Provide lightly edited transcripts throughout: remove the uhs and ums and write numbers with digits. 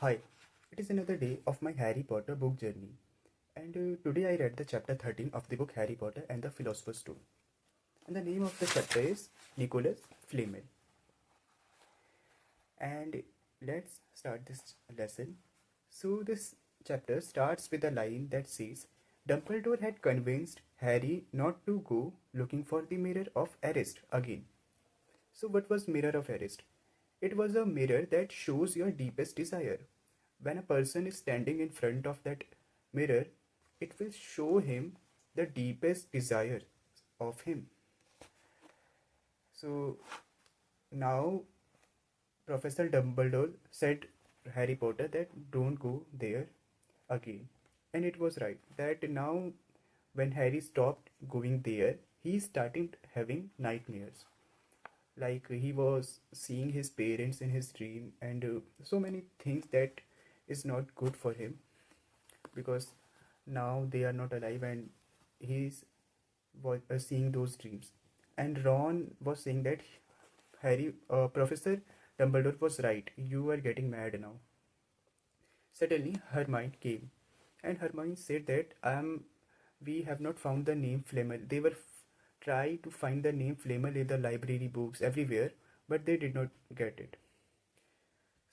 Hi, it is another day of my Harry Potter book journey, and today I read the chapter 13 of the book Harry Potter and the Philosopher's Stone. And the name of the chapter is Nicholas Flamel. And let's start this lesson. So, this chapter starts with a line that says Dumbledore had convinced Harry not to go looking for the Mirror of Erist again. So, what was Mirror of Erist? It was a mirror that shows your deepest desire. When a person is standing in front of that mirror, it will show him the deepest desire of him. So now Professor Dumbledore said Harry Potter that don't go there again. And it was right that now when Harry stopped going there, he started having nightmares. Like he was seeing his parents in his dream and so many things that is not good for him because now they are not alive and he's seeing those dreams. And Ron was saying that Professor Dumbledore was right. You are getting mad now. Suddenly, Hermione came, and Hermione said that we have not found the name Flamel. They were try to find the name Flamel in the library books everywhere, but they did not get it.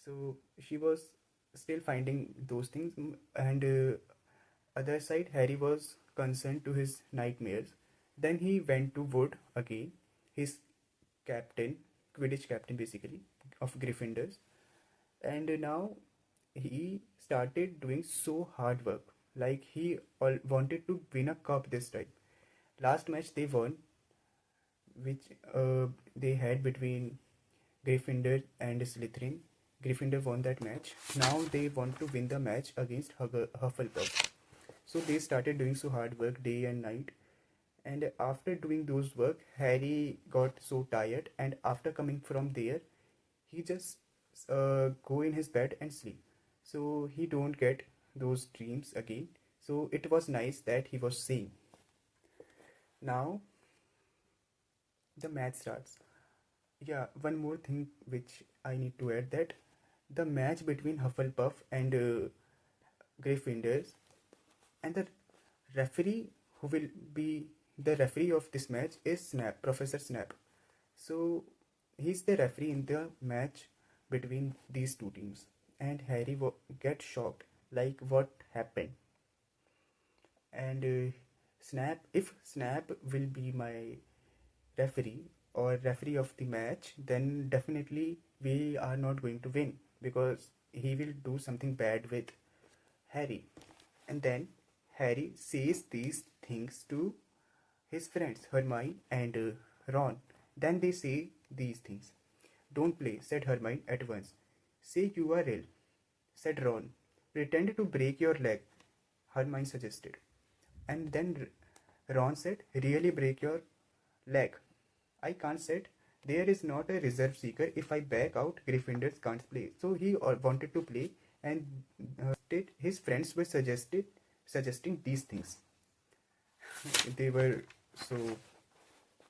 So she was still finding those things, and other side, Harry was concerned to his nightmares. Then he went to Wood again, his captain, Quidditch captain basically, of Gryffindors. And now he started doing so hard work. Like he all wanted to win a cup this time. Last match they won, which they had between Gryffindor and Slytherin. Gryffindor won that match. Now they want to win the match against Hufflepuff. So they started doing so hard work day and night. And after doing those work, Harry got so tired. And after coming from there, he just go in his bed and sleep. So he don't get those dreams again. So it was nice that he was seeing. Now the match starts. Yeah, one more thing which I need to add that the match between Hufflepuff and Gryffindors and the referee who will be the referee of this match is Snap, Professor Snap. So he's the referee in the match between these two teams, and Harry gets shocked like what happened. And if Snap will be my referee or referee of the match, then definitely we are not going to win because he will do something bad with Harry. And then Harry says these things to his friends Hermione and Ron. Then they say these things. Don't play, said Hermione at once. Say you are ill, said Ron. Pretend to break your leg, Hermione suggested. And then Ron said, really break your leg. I can't said, there is not a reserve seeker. If I back out, Gryffindors can't play. So he wanted to play and his friends were suggesting these things. They were so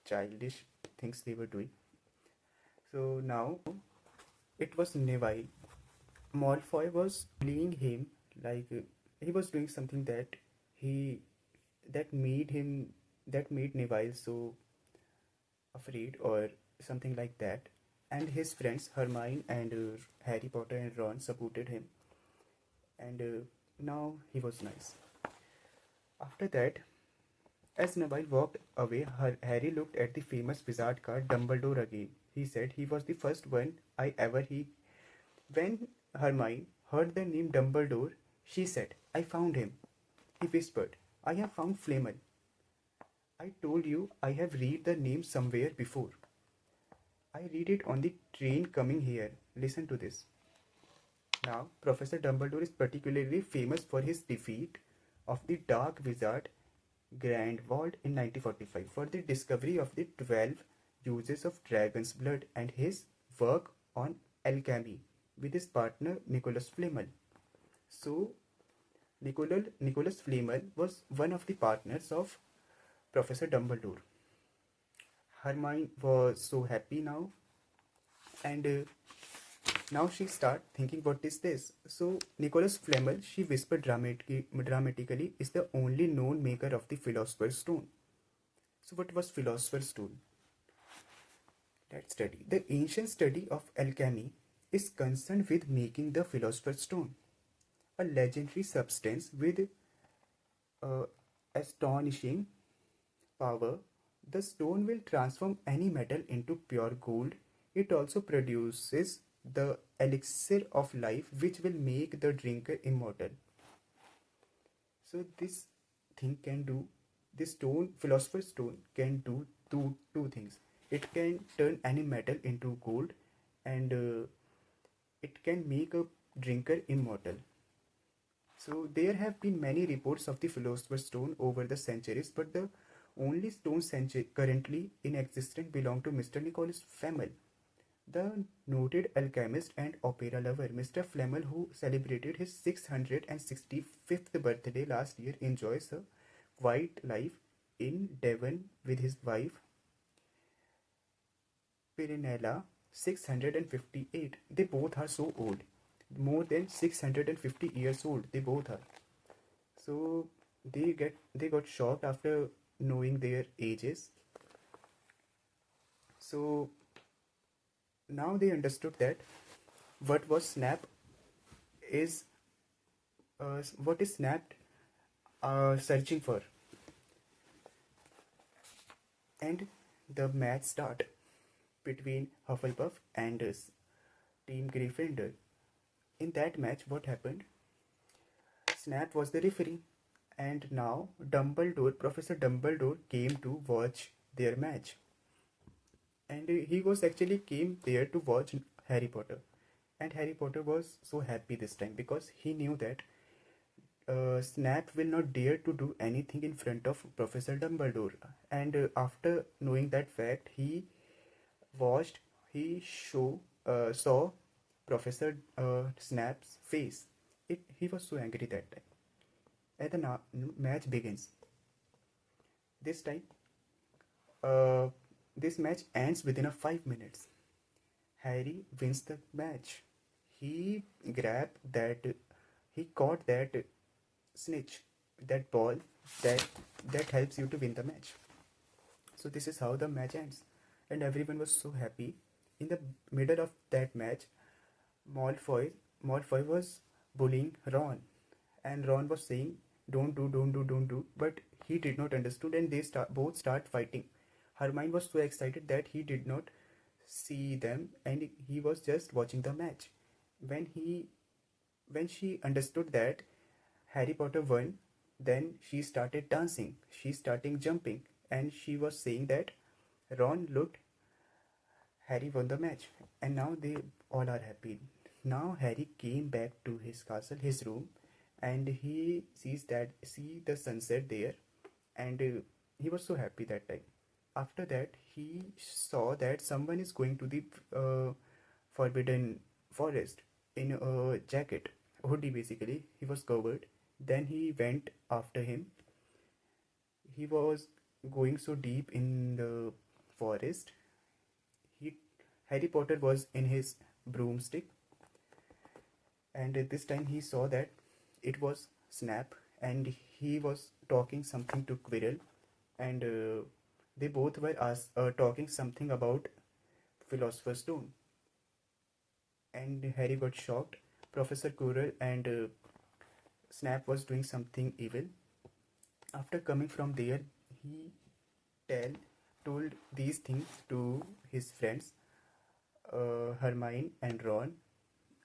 childish things they were doing. So now it was Neville. Malfoy was bullying him like he was doing something he that made him that made Neville so afraid or something like that. And his friends Hermione and Harry Potter and Ron supported him, and now he was nice. After that, as Neville walked away, Harry looked at the famous wizard card Dumbledore again. He said he was the first one I ever he. When Hermione heard the name Dumbledore, she said, I found him. He whispered, I have found Flamel. I told you I have read the name somewhere before. I read it on the train coming here. Listen to this. Now, Professor Dumbledore is particularly famous for his defeat of the Dark Wizard Grindelwald in 1945 for the discovery of the 12 uses of dragon's blood and his work on alchemy with his partner Nicholas Flamel. So, Nicholas Flamel was one of the partners of Professor Dumbledore. Hermione was so happy now, and Now she start thinking, what is this? So Nicholas Flamel, she whispered dramatically, is the only known maker of the Philosopher's Stone. So what was Philosopher's Stone? Let's study. The ancient study of alchemy is concerned with making the Philosopher's Stone, a legendary substance with uh, astonishing power. The stone will transform any metal into pure gold. It also produces the elixir of life, which will make the drinker immortal. So thing can do this stone, philosopher's stone, can do two things. It can turn any metal into gold, and it can make a drinker immortal. So there have been many reports of the philosopher's stone over the centuries, but the only stones currently in existence belong to Mr. Nicholas Flamel, the noted alchemist and opera lover. Mr. Flamel, who celebrated his 665th birthday last year, enjoys a quiet life in Devon with his wife Pirinella, 658. They both are so old, more than 650 years old. They both are. So they got shocked after knowing their ages. So now they understood that what was Snap is what is Snap searching for, and the match start between Hufflepuff and Team Gryffindor. In that match, what happened? Snap was the referee, and now Dumbledore, Professor Dumbledore, came to watch their match, and he was actually came there to watch Harry Potter, and Harry Potter was so happy this time because he knew that Snap will not dare to do anything in front of Professor Dumbledore. And after knowing that fact, watched, saw Professor Snap's face. He was so angry that time. And the match begins. This time, uh, this match ends within a 5 minutes. Harry wins the match. He grabbed that, he caught that snitch, that ball that that helps you to win the match. So this is how the match ends, and everyone was so happy. In the middle of that match, Malfoy Malfoy was bullying Ron, and Ron was saying, "Don't do, don't do, don't do." But he did not understood, and they both start fighting. Hermione was so excited that he did not see them, and he was just watching the match. When he when she understood that Harry Potter won, then she started dancing, she started jumping, and she was saying that Ron looked, Harry won the match, and now they all are happy. Now Harry came back to his castle, his room, and he see the sunset there, and he was so happy that time. After that, he saw that someone is going to the forbidden forest in a jacket, hoodie basically. He was covered. Then he went after him. He was going so deep in the forest. He Harry Potter was in his broomstick, and this time he saw that it was Snap, and he was talking something to Quirrell, and they both were talking something about Philosopher's Stone. And Harry got shocked. Professor Quirrell and Snap was doing something evil. After coming from there, he tell told these things to his friends, Hermione and Ron,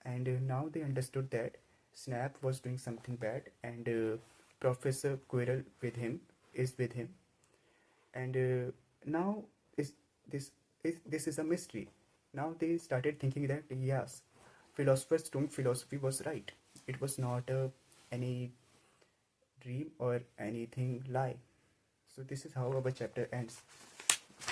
and now they understood that Snap was doing something bad, and Professor Quirrell is with him, and now is this this is a mystery. Now they started thinking that yes, Philosopher's Stone philosophy was right. It was not any dream or anything lie. So this is how our chapter ends.